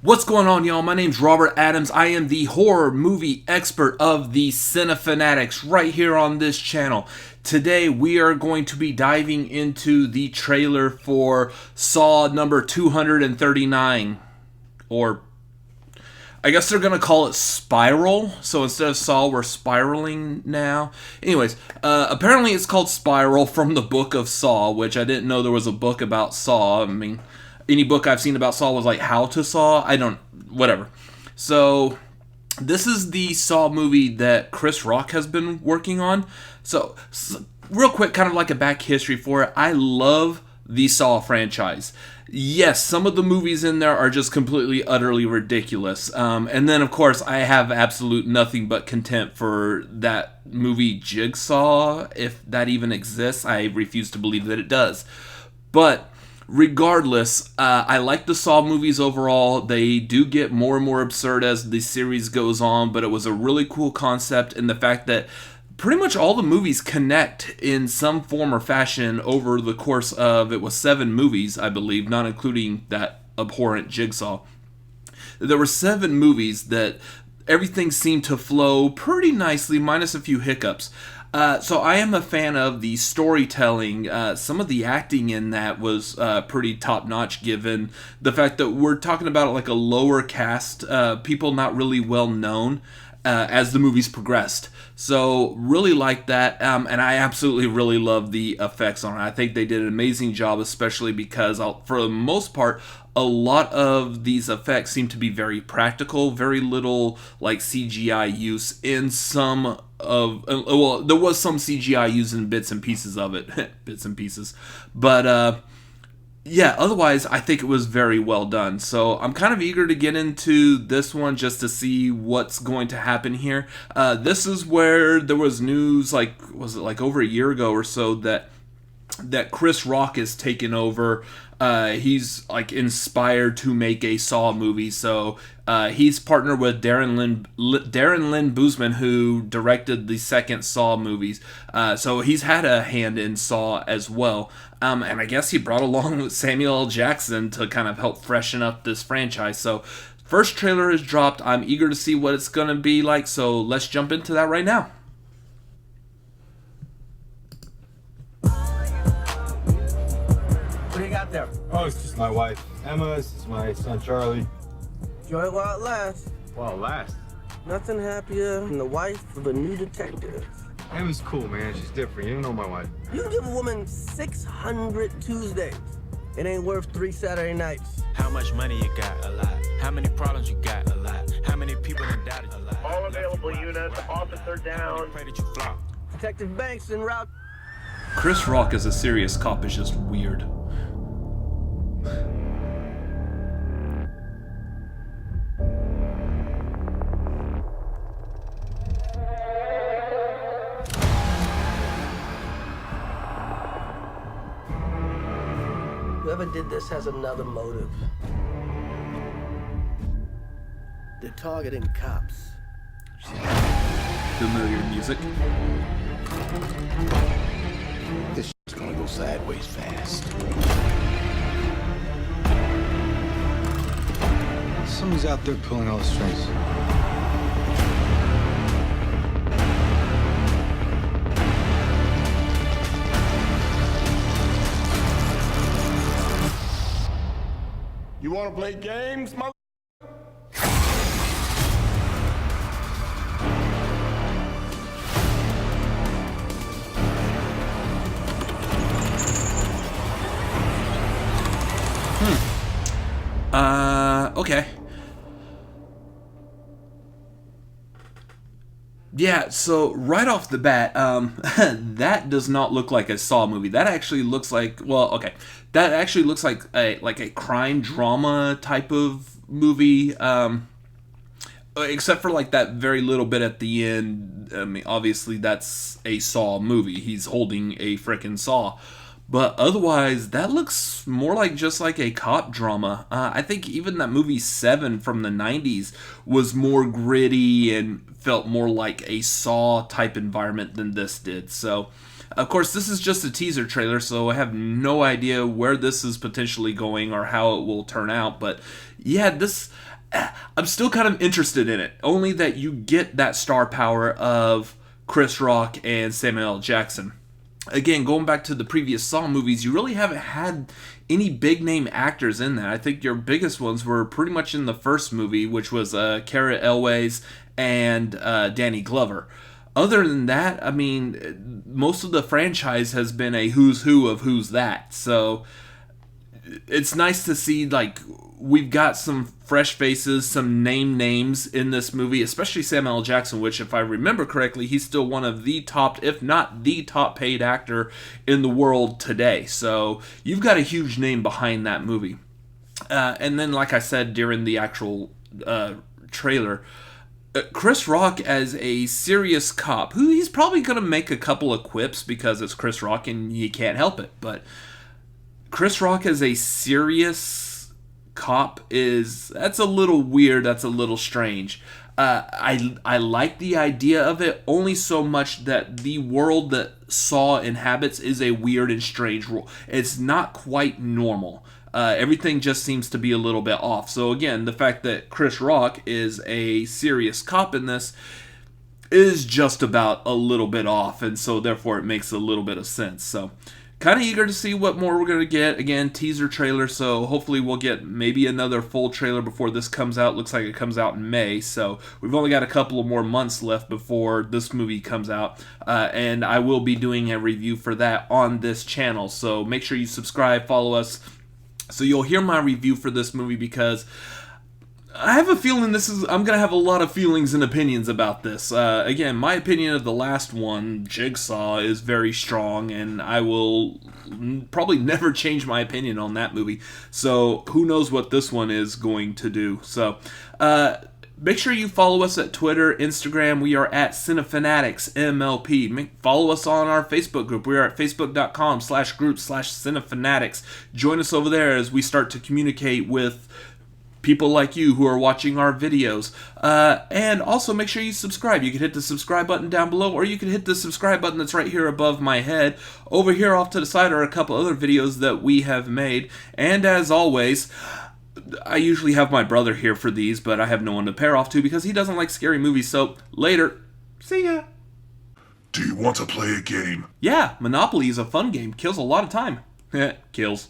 What's going on, y'all? My name's Robert Adams. I am the horror movie expert of the Cinefanatics right here on this channel. Today we are going to be diving into the trailer for Saw number 239. Or, I guess they're going to call it Spiral. So instead of Saw, we're spiraling now. Anyways, apparently it's called Spiral from the book of Saw, which I didn't know there was a book about Saw. I mean, any book I've seen about Saw was like How to Saw. Whatever. So, this is the Saw movie that Chris Rock has been working on. So real quick, kind of like a back history for it. I love the Saw franchise. Yes, some of the movies in there are just completely, utterly ridiculous. And then, of course, I have absolute nothing but contempt for that movie Jigsaw, if that even exists. I refuse to believe that it does. But regardless, I like the Saw movies overall. They do get more and more absurd as the series goes on, but it was a really cool concept, and the fact that pretty much all the movies connect in some form or fashion over the course of, it was 7 movies, I believe, not including that abhorrent Jigsaw. There were 7 movies that everything seemed to flow pretty nicely, minus a few hiccups. So I am a fan of the storytelling. Some of the acting in that was pretty top-notch, given the fact that we're talking about like a lower cast, people not really well known as the movies progressed. So really like that, and I absolutely really love the effects on it. I think they did an amazing job, especially because for the most part, a lot of these effects seem to be very practical, very little like CGI use in some of, well, there was some CGI used in bits and pieces of it, bits and pieces, but yeah, otherwise I think it was very well done. So I'm kind of eager to get into this one just to see what's going to happen here. This is where there was news, like, was it like over a year ago or so, that Chris Rock is taking over. He's like inspired to make a Saw movie, so he's partnered with Darren Lynn Bousman, who directed the second Saw movies. So he's had a hand in Saw as well. And I guess he brought along Samuel L. Jackson to kind of help freshen up this franchise. So first trailer is dropped. I'm eager to see what it's going to be like, so let's jump into that right now. What do you got there? Oh, it's just my wife, Emma. This is my son, Charlie. Enjoy it while it lasts. While it lasts. Nothing happier than the wife of a new detective. Emma's cool, man. She's different. You don't know my wife. You give a woman 600 Tuesdays. It ain't worth 3 Saturday nights. How much money you got? A lot. How many problems you got? A lot. How many people done doubted? A lot. All available units, officer down. Pray that you flop. Detective Banks en route. Chris Rock as a serious cop is just weird. Whoever did this has another motive. They're targeting cops. Familiar music. This is gonna go sideways fast. Someone's out there pulling all the strings. You wanna play games, mother? Okay. Yeah, so right off the bat, that does not look like a Saw movie. That actually looks like, well, okay, that actually looks like a crime drama type of movie. Except for like that very little bit at the end. I mean, obviously that's a Saw movie. He's holding a frickin' saw. But otherwise, that looks more like just like a cop drama. I think even that movie 7 from the 90s was more gritty and felt more like a Saw type environment than this did. So, of course, this is just a teaser trailer, so I have no idea where this is potentially going or how it will turn out. But yeah, this, I'm still kind of interested in it, only that you get that star power of Chris Rock and Samuel L. Jackson. Again, going back to the previous Saw movies, you really haven't had any big name actors in that. I think your biggest ones were pretty much in the first movie, which was Cara Elwes and Danny Glover. Other than that, I mean, most of the franchise has been a who's who of who's that. So it's nice to see, like, we've got some fresh faces, some names in this movie, especially Samuel L. Jackson, which, if I remember correctly, he's still one of the top, if not the top paid actor in the world today. So you've got a huge name behind that movie. And then, like I said during the actual trailer, Chris Rock as a serious cop, who he's probably going to make a couple of quips because it's Chris Rock and you can't help it, but Chris Rock as a serious cop that's a little weird, that's a little strange. I like the idea of it only so much that the world that Saw inhabits is a weird and strange world. It's not quite normal. Everything just seems to be a little bit off. So again, the fact that Chris Rock is a serious cop in this is just about a little bit off, and so therefore it makes a little bit of sense. So kind of eager to see what more we're going to get. Again, teaser trailer, so hopefully we'll get maybe another full trailer before this comes out. Looks like it comes out in May, so we've only got a couple of more months left before this movie comes out, and I will be doing a review for that on this channel. So make sure you subscribe, follow us, so you'll hear my review for this movie, because I have a feeling I'm going to have a lot of feelings and opinions about this. Again, my opinion of the last one, Jigsaw, is very strong, and I will probably never change my opinion on that movie. So who knows what this one is going to do. So make sure you follow us at Twitter, Instagram. We are at Cinefanatics MLP. Follow us on our Facebook group. We are at facebook.com/group/Cinefanatics. Join us over there as we start to communicate with people like you who are watching our videos. And also make sure you subscribe. You can hit the subscribe button down below, or you can hit the subscribe button that's right here above my head. Over here off to the side are a couple other videos that we have made. And as always, I usually have my brother here for these, but I have no one to pair off to because he doesn't like scary movies. So later. See ya. Do you want to play a game? Yeah, Monopoly is a fun game. Kills a lot of time. Kills.